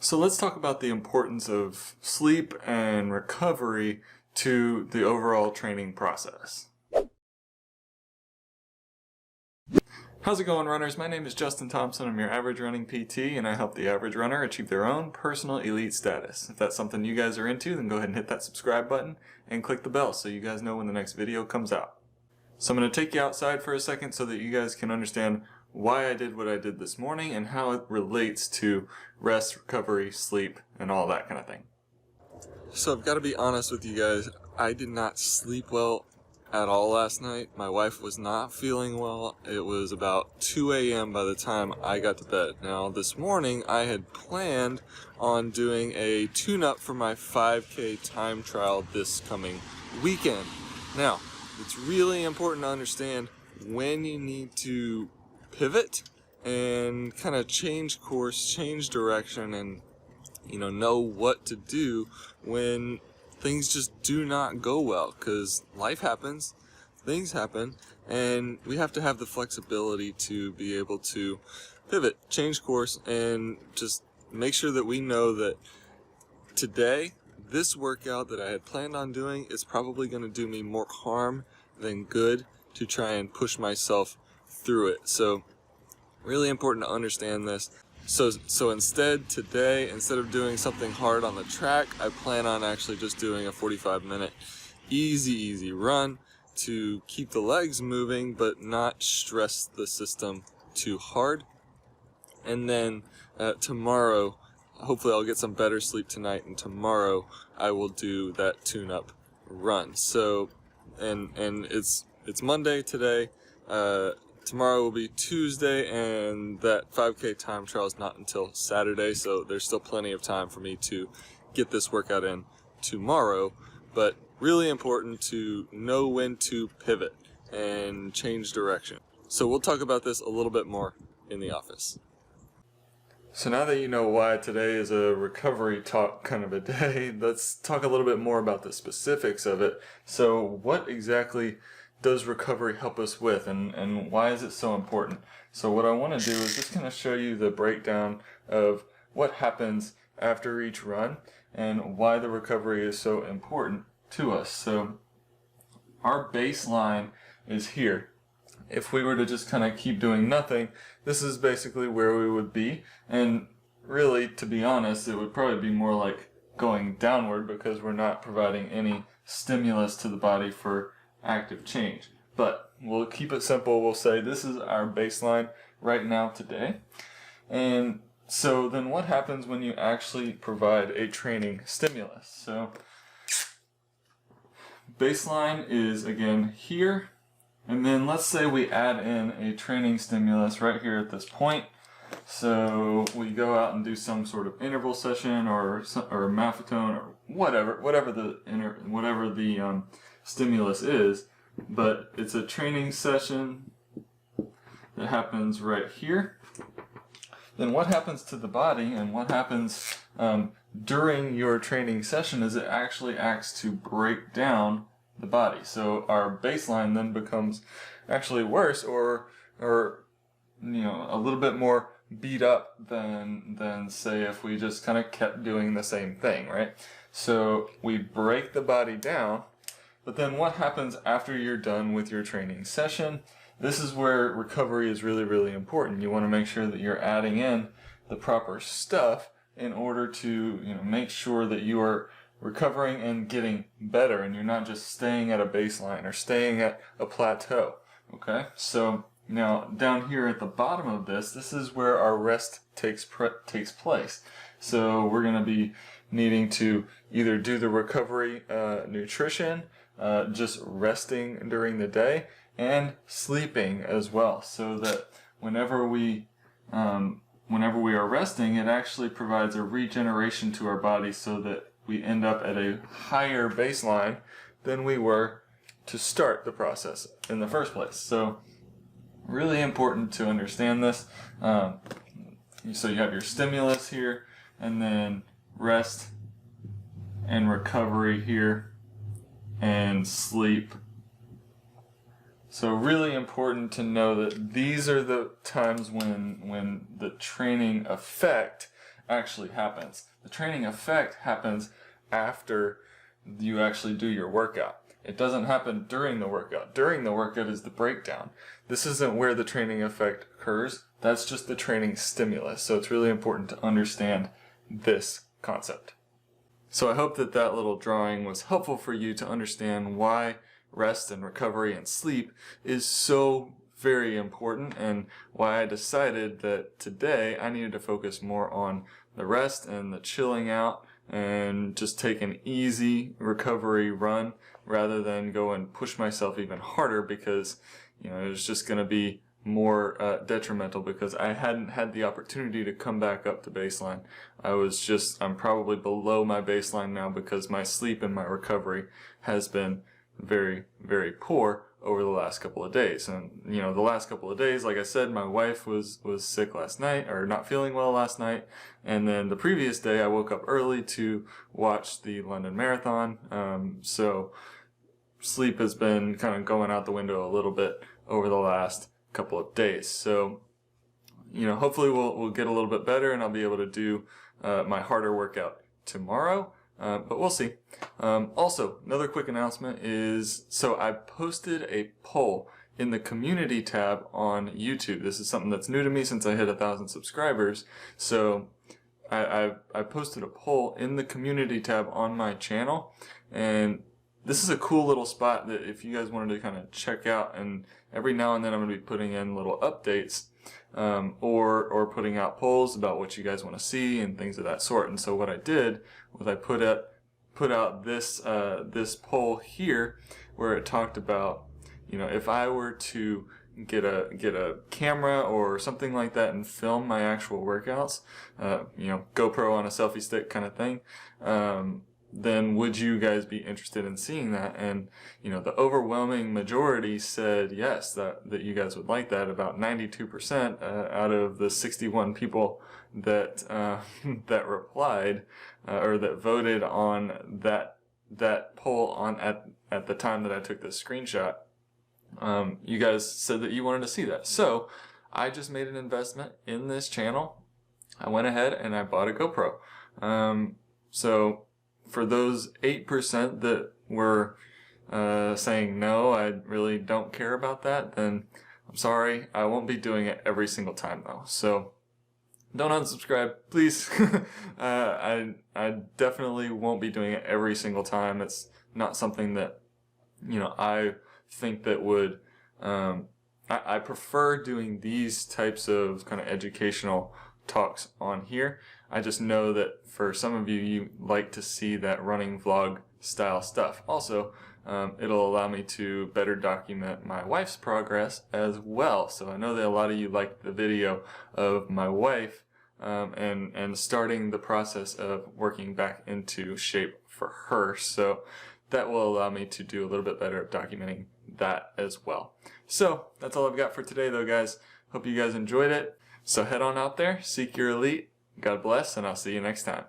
So let's talk about the importance of sleep and recovery to the overall training process. How's it going, runners? My name is Justin Thompson. I'm your average running PT, and I help the average runner achieve their own personal elite status. If that's something you guys are into, then go ahead and hit that subscribe button and click the bell so you guys know when the next video comes out. So I'm going to take you outside for a second so that you guys can understand why I did what I did this morning and how it relates to rest, recovery, sleep, and all that kind of thing. So I've got to be honest with you guys, I did not sleep well at all last night. My wife was not feeling well. It was about 2 a.m. by the time I got to bed. Now this morning I had planned on doing a tune-up for my 5K time trial this coming weekend. Now, it's really important to understand when you need to pivot and kind of change course, change direction, and know what to do when things just do not go well, because life happens, things happen, and we have to have the flexibility to be able to pivot, change course, and just make sure that we know that today, this workout that I had planned on doing is probably going to do me more harm than good to try and push myself through it. So really important to understand this. So instead today, instead of doing something hard on the track, I plan on actually just doing a 45-minute easy run to keep the legs moving but not stress the system too hard. And then tomorrow, hopefully I'll get some better sleep tonight, and tomorrow I will do that tune-up run. So and it's Monday today. Tomorrow will be Tuesday, and that 5K time trial is not until Saturday, so there's still plenty of time for me to get this workout in tomorrow. But really important to know when to pivot and change direction. So we'll talk about this a little bit more in the office. So now that you know why today is a recovery talk kind of a day, let's talk a little bit more about the specifics of it. So what exactly does recovery help us with, and why is it so important? So what I want to do is just kind of show you the breakdown of what happens after each run and why the recovery is so important to us. So our baseline is here. If we were to just kind of keep doing nothing, this is basically where we would be, and really, to be honest, it would probably be more like going downward because we're not providing any stimulus to the body for active change. But we'll keep it simple. We'll say this is our baseline right now today. And so then what happens when you actually provide a training stimulus? So baseline is again here, and then let's say we add in a training stimulus right here at this point. So we go out and do some sort of interval session or maffetone or whatever the stimulus is, but it's a training session that happens right here. Then what happens to the body and what happens during your training session is it actually acts to break down the body. So our baseline then becomes actually worse or a little bit more beat up than say if we just kind of kept doing the same thing, right? So we break the body down, but then what happens after you're done with your training session? This is where recovery is really important. You want to make sure that you're adding in the proper stuff in order to make sure that you are recovering and getting better, and you're not just staying at a baseline or staying at a plateau. Okay, so now down here at the bottom of this is where our rest takes place. So we're going to be needing to either do the recovery nutrition, just resting during the day, and sleeping as well, so that whenever we are resting, it actually provides a regeneration to our body so that we end up at a higher baseline than we were to start the process in the first place. So really important to understand this. So you have your stimulus here, and then rest and recovery here, and sleep. So really important to know that these are the times when the training effect actually happens. The training effect happens after you actually do your workout. It doesn't happen during the workout. During the workout is the breakdown. This isn't where the training effect occurs. That's just the training stimulus. So it's really important to understand this concept. So I hope that that little drawing was helpful for you to understand why rest and recovery and sleep is so very important, and why I decided that today I needed to focus more on the rest and the chilling out and just take an easy recovery run rather than go and push myself even harder, because it was just going to be more detrimental, because I hadn't had the opportunity to come back up to baseline. I'm probably below my baseline now because my sleep and my recovery has been very, very poor over the last couple of days. And the last couple of days, like I said, my wife was sick last night, or not feeling well last night, and then the previous day I woke up early to watch the London Marathon. So sleep has been kind of going out the window a little bit over the last couple of days. So hopefully we'll get a little bit better, and I'll be able to do my harder workout tomorrow. But we'll see. Also, another quick announcement is, so I posted a poll in the community tab on YouTube. This is something that's new to me since I hit 1,000 subscribers. So I posted a poll in the community tab on my channel, and this is a cool little spot that if you guys wanted to kind of check out, and every now and then I'm going to be putting in little updates, or putting out polls about what you guys want to see and things of that sort. And so what I did was I put out this poll here, where it talked about, if I were to get a camera or something like that and film my actual workouts, GoPro on a selfie stick kind of thing, then would you guys be interested in seeing that? And the overwhelming majority said yes, that you guys would like that. About 92% out of the 61 people that that replied, or that voted on that poll on at the time that I took this screenshot, you guys said that you wanted to see that. So I just made an investment in this channel. I went ahead and I bought a GoPro. So for those 8% that were saying no, I really don't care about that, then I'm sorry. I won't be doing it every single time though. So don't unsubscribe, please. I definitely won't be doing it every single time. It's not something that I think that would. I prefer doing these types of kind of educational talks on here. I just know that for some of you like to see that running vlog style stuff. Also, it'll allow me to better document my wife's progress as well. So I know that a lot of you like the video of my wife and starting the process of working back into shape for her. So that will allow me to do a little bit better at documenting that as well. So that's all I've got for today though, guys. Hope you guys enjoyed it. So head on out there, seek your elite. God bless, and I'll see you next time.